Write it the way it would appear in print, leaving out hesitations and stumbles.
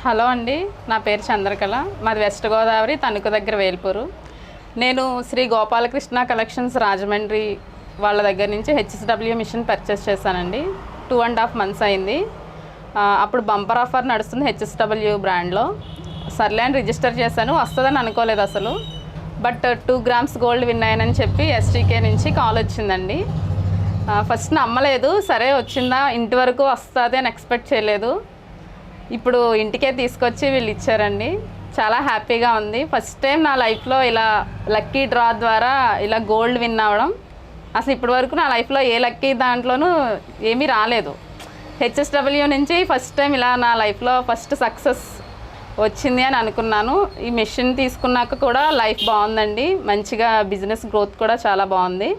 Hello అండి, నా పేరు చంద్రకళ. మాది వెస్ట్ గోదావరి, తణుకు దగ్గర వేల్పూరు. నేను శ్రీ గోపాలకృష్ణ కలెక్షన్స్ రాజమండ్రి వాళ్ళ దగ్గర నుంచి హెచ్ఎస్డబ్ల్యూ మిషన్ పర్చేస్ చేశానండి. 2.5 months అయింది. అప్పుడు బంపర్ ఆఫర్ నడుస్తుంది హెచ్ఎస్డబ్ల్యూ బ్రాండ్లో. సర్లే అని రిజిస్టర్ చేశాను. వస్తుందని అనుకోలేదు అసలు. బట్ 2 grams గోల్డ్ విన్ అయ్యానని చెప్పి ఎస్టీకే నుంచి కాల్ వచ్చిందండి. ఫస్ట్ నమ్మలేదు. సరే వచ్చిందా, ఇంటి వరకు వస్తుంది అని ఎక్స్పెక్ట్ చేయలేదు. ఇప్పుడు ఇంటికే తీసుకొచ్చి వీళ్ళు ఇచ్చారండి. చాలా హ్యాపీగా ఉంది. ఫస్ట్ టైం నా లైఫ్లో ఇలా లక్కీ డ్రా ద్వారా ఇలా గోల్డ్ విన్ అవ్వడం. అసలు ఇప్పటి వరకు నా లైఫ్లో ఏ లక్కీ దాంట్లోనూ ఏమీ రాలేదు. హెచ్ఎస్డబ్ల్యూ నుంచి ఫస్ట్ టైం ఇలా నా లైఫ్లో ఫస్ట్ సక్సెస్ వచ్చింది అని అనుకున్నాను. ఈ మెషిన్ తీసుకున్నాక కూడా లైఫ్ బాగుందండి. మంచిగా బిజినెస్ గ్రోత్ కూడా చాలా బాగుంది.